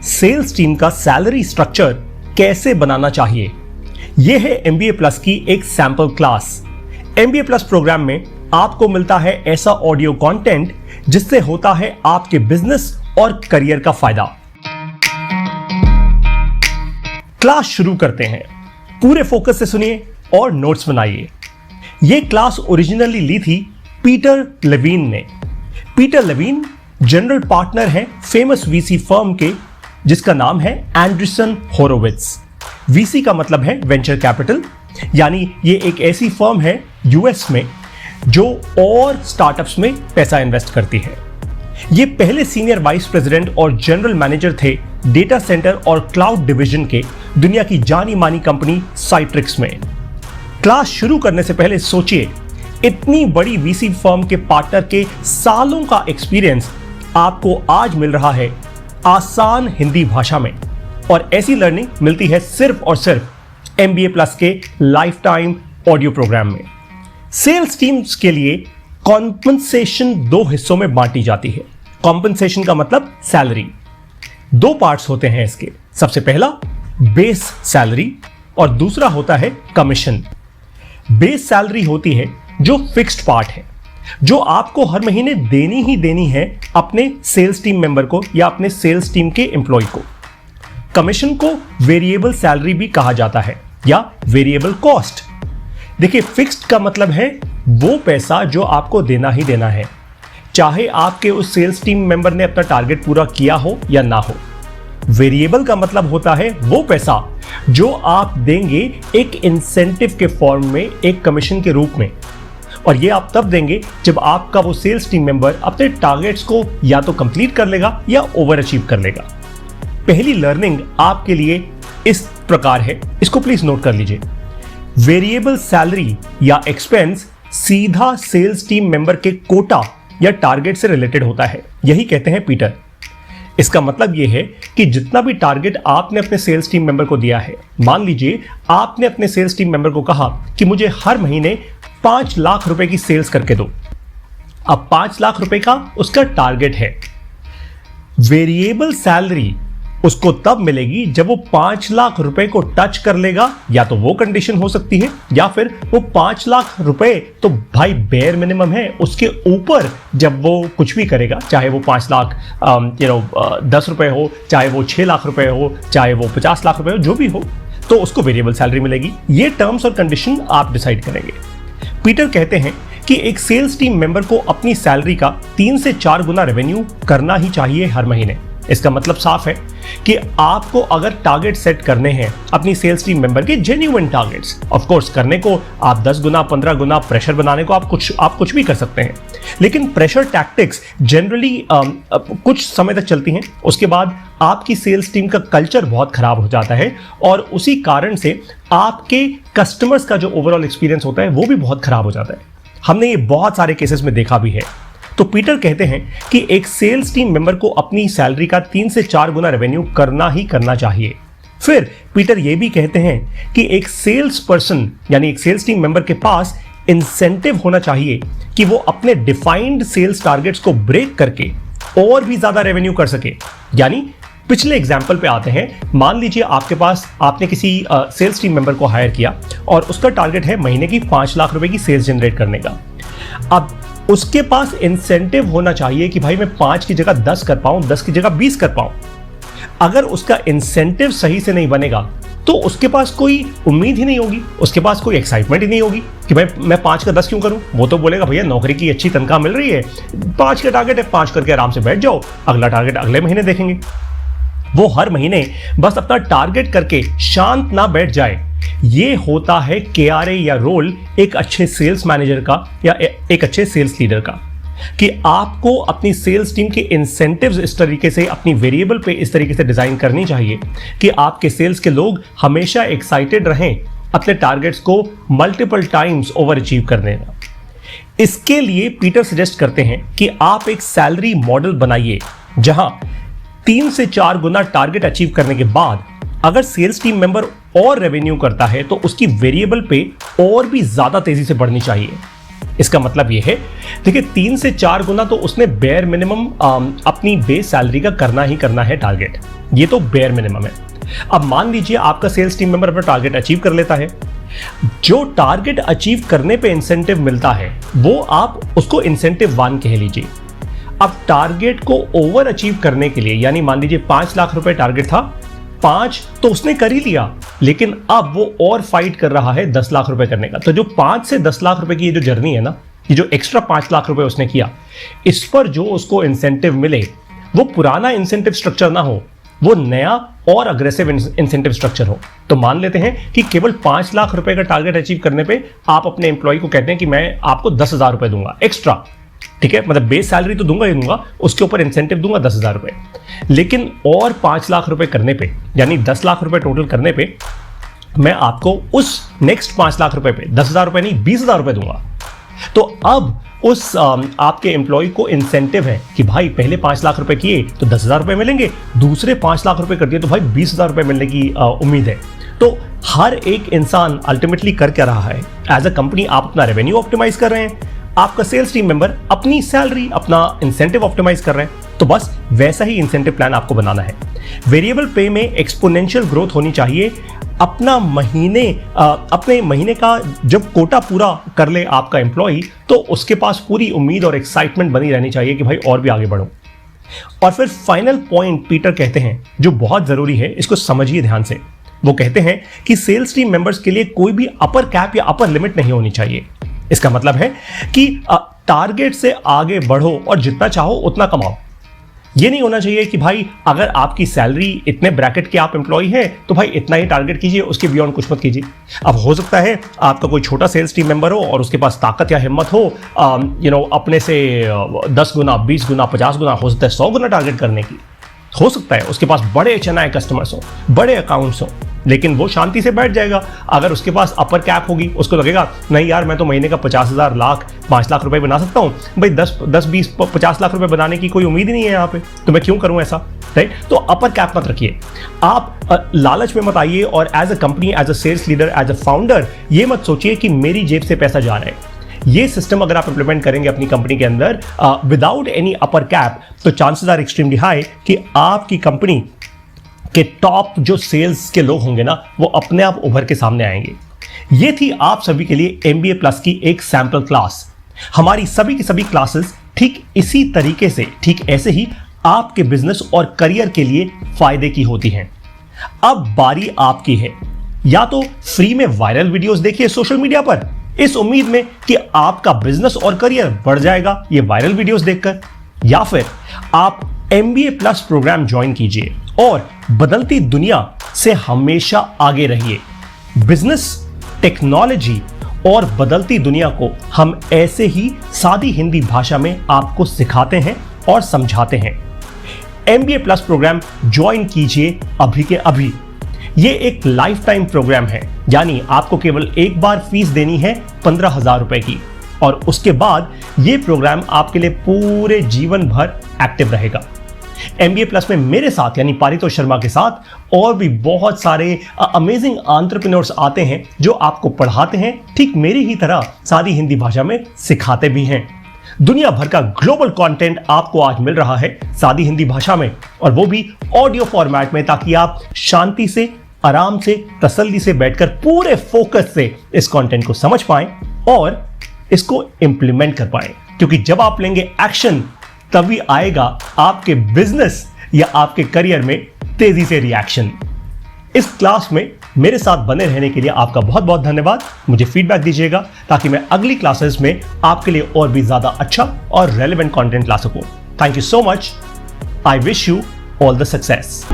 Sales team का salary structure कैसे बनाना चाहिए, यह है एमबीए प्लस की एक sample class. MBA plus program में आपको मिलता है ऐसा ऑडियो कंटेंट जिससे होता है आपके बिजनेस और करियर का फायदा। क्लास शुरू करते हैं, पूरे फोकस से सुनिए और नोट्स बनाइए। यह क्लास ओरिजिनली ली थी पीटर लेविन ने। पीटर लेविन जनरल पार्टनर हैं फेमस वीसी फर्म के जिसका नाम है एंडरसन होरोविट्ज। वीसी का मतलब है वेंचर कैपिटल, यानी ये एक ऐसी फर्म है यूएस में जो और स्टार्टअप्स में पैसा इन्वेस्ट करती है। ये पहले सीनियर वाइस प्रेसिडेंट और जनरल मैनेजर थे डेटा सेंटर और क्लाउड डिवीजन के दुनिया की जानी मानी कंपनी साइट्रिक्स में। क्लास शुरू करने से पहले सोचिए, इतनी बड़ी वीसी फर्म के पार्टनर के सालों का एक्सपीरियंस आपको आज मिल रहा है आसान हिंदी भाषा में, और ऐसी लर्निंग मिलती है सिर्फ और सिर्फ एमबीए प्लस के लाइफ टाइम ऑडियो प्रोग्राम में। सेल्स टीम्स के लिए कॉम्पनसेशन 2 हिस्सों में बांटी जाती है। कॉम्पनसेशन का मतलब सैलरी। 2 पार्ट्स होते हैं इसके। सबसे पहला बेस सैलरी और दूसरा होता है कमीशन। बेस सैलरी होती है जो फिक्स्ड पार्ट है, जो आपको हर महीने देनी ही देनी है अपने सेल्स टीम मेंबर को या अपने सेल्स टीम के एम्प्लॉय को। कमीशन को वेरिएबल सैलरी भी कहा जाता है या वेरिएबल कॉस्ट। देखिए, फिक्स्ड का मतलब है वो पैसा जो आपको देना ही देना है, चाहे आपके उस सेल्स टीम मेंबर ने अपना टारगेट पूरा किया हो या ना हो। वेरिएबल का मतलब होता है वो पैसा जो आप देंगे एक इंसेंटिव के फॉर्म में, एक कमीशन के रूप में, और ये आप तब देंगे जब आपका वो सेल्स टीम मेंबर अपने टारगेट्स को या तो कंप्लीट कर लेगा या ओवर अचीव कर लेगा। पहली लर्निंग आपके लिए इस प्रकार है, इसको प्लीज नोट कर लीजिए। वेरिएबल सैलरी या एक्सपेंस सीधा सेल्स टीम मेंबर के कोटा या टारगेट से रिलेटेड होता है, यही कहते हैं पीटर। इसका मतलब यह है कि जितना भी टारगेट आपने अपने सेल्स टीम मेंबर को दिया है, मान लीजिए आपने अपने सेल्स टीम मेंबर को कहा कि मुझे हर महीने 5 लाख रुपए की सेल्स करके दो। अब 5 लाख रुपए का उसका टारगेट है। वेरिएबल सैलरी उसको तब मिलेगी जब वो 5 लाख रुपए को टच कर लेगा, या तो वो कंडीशन हो सकती है, या फिर वो 5 लाख रुपए तो भाई बेयर मिनिमम है, उसके ऊपर जब वो कुछ भी करेगा, चाहे वो 5 लाख 10 रुपए हो, चाहे वो 6 लाख रुपए हो, चाहे वो 50 लाख रुपए हो, जो भी हो, तो उसको वेरिएबल सैलरी मिलेगी। ये टर्म्स और कंडीशन आप डिसाइड करेंगे। पीटर कहते हैं कि एक सेल्स टीम मेंबर को अपनी सैलरी का 3 से 4 गुना रेवेन्यू करना ही चाहिए हर महीने। इसका मतलब साफ है कि आपको अगर टारगेट सेट करने हैं अपनी सेल्स टीम मेंबर के जेन्युइन टारगेट्स, ऑफ कोर्स करने को आप 10 गुना 15 गुना प्रेशर बनाने को आप कुछ भी कर सकते हैं, लेकिन प्रेशर टैक्टिक्स जनरली कुछ समय तक चलती हैं। उसके बाद आपकी सेल्स टीम का कल्चर बहुत खराब हो जाता है और उसी कारण से आपके कस्टमर्स का जो ओवरऑल एक्सपीरियंस होता है वो भी बहुत खराब हो जाता है। हमने ये बहुत सारे केसेस में देखा भी है। तो पीटर कहते हैं कि एक सेल्स टीम मेंबर को अपनी सैलरी का 3 से 4 गुना रेवेन्यू करना ही करना चाहिए। फिर पीटर ये भी कहते हैं कि एक सेल्स पर्सन यानी एक सेल्स टीम मेंबर के पास इंसेंटिव होना चाहिए कि वो अपने डिफाइंड सेल्स टारगेट्स को ब्रेक करके और भी ज्यादा रेवेन्यू कर सके। यानी पिछले एग्जाम्पल पे आते हैं, मान लीजिए आपने किसी सेल्स टीम मेंबर को हायर किया और उसका टारगेट है महीने की 5 लाख रुपए की सेल्स जनरेट करने का। अब उसके पास इंसेंटिव होना चाहिए कि भाई मैं 5 की जगह 10 कर पाऊं, 10 की जगह 20 कर पाऊं। अगर उसका इंसेंटिव सही से नहीं बनेगा तो उसके पास कोई उम्मीद ही नहीं होगी, उसके पास कोई एक्साइटमेंट ही नहीं होगी कि भाई मैं 5 का 10 क्यों करूं। वो तो बोलेगा भैया नौकरी की अच्छी तनख्वाह मिल रही है, 5 का टारगेट है, 5 करके आराम से बैठ जाओ, अगला टारगेट अगले महीने देखेंगे। वो हर महीने बस अपना टारगेट करके शांत ना बैठ जाए। ये होता है केआरए या रोल एक अच्छे सेल्स मैनेजर का या एक अच्छे सेल्स लीडर का, कि आपको अपनी सेल्स टीम के इंसेंटिव्स इस तरीके से, अपनी वेरिएबल पे इस तरीके से डिजाइन करनी चाहिए कि आपके सेल्स के लोग हमेशा एक्साइटेड रहें अपने टारगेट्स को मल्टीपल टाइम्स ओवर अचीव करने का। इसके लिए पीटर सजेस्ट करते हैं कि आप एक सैलरी मॉडल बनाइए जहां 3 से 4 गुना टारगेट अचीव करने के बाद अगर सेल्स टीम मेंबर और रेवेन्यू करता है तो उसकी वेरिएबल पे और भी ज्यादा तेजी से बढ़नी चाहिए। इसका मतलब ये है, देखिए 3 से 4 गुना तो उसने बेयर मिनिमम अपनी बेस सैलरी का करना ही करना है टारगेट। ये तो बेयर मिनिमम है। अब मान लीजिए आपका सेल्स टीम मेंबर अपना टारगेट अचीव कर लेता है। जो टारगेट अचीव करने पे इंसेंटिव मिलता है वो आप उसको इंसेंटिव 1 कह लीजिए। अब टारगेट को ओवर अचीव करने के लिए, यानी मान लीजिए 5 लाख रुपए टारगेट था, 5 तो उसने कर ही लिया, लेकिन अब वो और फाइट कर रहा है 10 लाख रुपए करने का। तो जो 5 से 10 लाख रुपए की ये जो जर्नी है ना, ये जो एक्स्ट्रा 5 लाख रुपए उसने किया, इस पर जो उसको इंसेंटिव मिले वो पुराना इंसेंटिव स्ट्रक्चर ना हो, वो नया और अग्रेसिव इंसेंटिव स्ट्रक्चर हो। तो मान लेते हैं कि केवल 5 लाख रुपए का टारगेट अचीव करने पे आप अपने एम्प्लॉय को कहते हैं कि मैं आपको 10,000 रुपए दूंगा एक्स्ट्रा, ठीक है, मतलब बेस सैलरी तो दूंगा ही दूंगा, उसके ऊपर इंसेंटिव दूंगा 10,000 रुपए। लेकिन और 5 लाख रुपए करने पे, यानी 10 लाख रुपए टोटल करने पे, मैं आपको उस नेक्स्ट 5 लाख रुपए पे 10,000 रुपए नहीं 20,000 रुपए दूंगा। तो अब उस आपके एम्प्लॉय को इंसेंटिव है कि भाई पहले 5 लाख रुपए किए तो 10,000 रुपए मिलेंगे, दूसरे 5 लाख रुपए कर दिए तो भाई 20,000 रुपए मिलने की उम्मीद है। तो हर एक इंसान अल्टीमेटली कर क्या रहा है, एज अ कंपनी आप अपना रेवेन्यू ऑप्टिमाइज कर रहे हैं, आपका सेल्स टीम मेंबर अपनी सैलरी अपना इंसेंटिव ऑप्टिमाइज कर रहे हैं। तो बस वैसा ही इंसेंटिव प्लान आपको बनाना है। वेरिएबल पे में एक्सपोनेंशियल ग्रोथ होनी चाहिए। अपने महीने का जब कोटा पूरा कर ले आपका एम्प्लॉय, तो उसके पास पूरी उम्मीद और एक्साइटमेंट बनी रहनी चाहिए कि भाई और भी आगे बढ़ो। और फिर फाइनल पॉइंट पीटर कहते हैं जो बहुत जरूरी है, इसको समझिए ध्यान से। वो कहते हैं कि सेल्स टीम मेंबर्स के लिए कोई भी अपर कैप या अपर लिमिट नहीं होनी चाहिए। इसका मतलब है कि टारगेट से आगे बढ़ो और जितना चाहो उतना कमाओ। ये नहीं होना चाहिए कि भाई अगर आपकी सैलरी इतने ब्रैकेट के आप एम्प्लॉय हैं तो भाई इतना ही टारगेट कीजिए, उसके बियॉन्ड कुछ मत कीजिए। अब हो सकता है आपका कोई छोटा सेल्स टीम मेंबर हो और उसके पास ताकत या हिम्मत हो अपने से 10 गुना 20 गुना 50 गुना हो सकता है 100 गुना टारगेट करने की। हो सकता है उसके पास बड़े चनाए कस्टमर्स हो, बड़े अकाउंट्स हो, लेकिन वो शांति से बैठ जाएगा। अगर उसके पास अपर कैप होगी, उसको लगेगा नहीं यार मैं तो महीने का 50,000 लाख 5 लाख रुपए बना सकता हूं, भाई 10 20 50 लाख रुपए बनाने की कोई उम्मीद ही नहीं है यहाँ पे, तो मैं क्यों करूं ऐसा, राइट। तो अपर कैप मत रखिए, आप लालच में मत आइए और as a company, as a sales leader, as a founder ये मत सोचिए कि मेरी जेब से पैसा जा रहा है। ये सिस्टम अगर आप इंप्लीमेंट करेंगे अपनी कंपनी के अंदर विदाउट एनी अपर कैप, तो चांसेस आर एक्सट्रीमली हाई कि आपकी कंपनी के टॉप जो सेल्स के लोग होंगे ना, वो अपने आप उभर के सामने आएंगे। ये थी आप सभी के लिए MBA प्लस की एक सैंपल क्लास। हमारी सभी की सभी क्लासेस ठीक इसी तरीके से, ठीक ऐसे ही आपके बिजनेस और करियर के लिए फायदे की होती हैं। अब बारी आपकी है, या तो फ्री में वायरल वीडियोस देखिए सोशल मीडिया पर, इस उम्मीद में कि आपका बिजनेस और करियर बढ़ जाएगा ये वायरल वीडियोस देखकर, या फिर आप MBA प्लस प्रोग्राम ज्वाइन कीजिए और बदलती दुनिया से हमेशा आगे रहिए। बिजनेस, टेक्नोलॉजी और बदलती दुनिया को हम ऐसे ही सादी हिंदी भाषा में आपको सिखाते हैं और समझाते हैं। MBA प्लस प्रोग्राम ज्वाइन कीजिए अभी के अभी। ये एक लाइफ टाइम प्रोग्राम है, यानी आपको केवल एक बार फीस देनी है 15,000 रुपए की, और उसके बाद ये प्रोग्राम आपके लिए पूरे जीवन भर एक्टिव रहेगा। MBA प्लस में मेरे साथ यानी पारितोष शर्मा के साथ और भी बहुत सारे अमेजिंग एंटरप्रेन्योर्स आते हैं जो आपको पढ़ाते हैं, ठीक मेरी ही तरह सादी हिंदी भाषा में सिखाते भी हैं। दुनिया भर का ग्लोबल कंटेंट आपको आज मिल रहा है सादी हिंदी भाषा में, और वो भी ऑडियो फॉर्मेट में, ताकि आप शांति से, आराम से, तसल्ली से बैठकर पूरे फोकस से इस कंटेंट को समझ पाएं और इसको इंप्लीमेंट कर पाएं। क्योंकि जब आप लेंगे एक्शन, तभी आएगा आपके बिजनेस या आपके करियर में तेजी से रिएक्शन। इस क्लास में मेरे साथ बने रहने के लिए आपका बहुत बहुत धन्यवाद। मुझे फीडबैक दीजिएगा ताकि मैं अगली क्लासेस में आपके लिए और भी ज्यादा अच्छा और रेलेवेंट कंटेंट ला सकूं। Thank you so much. I wish you all the success.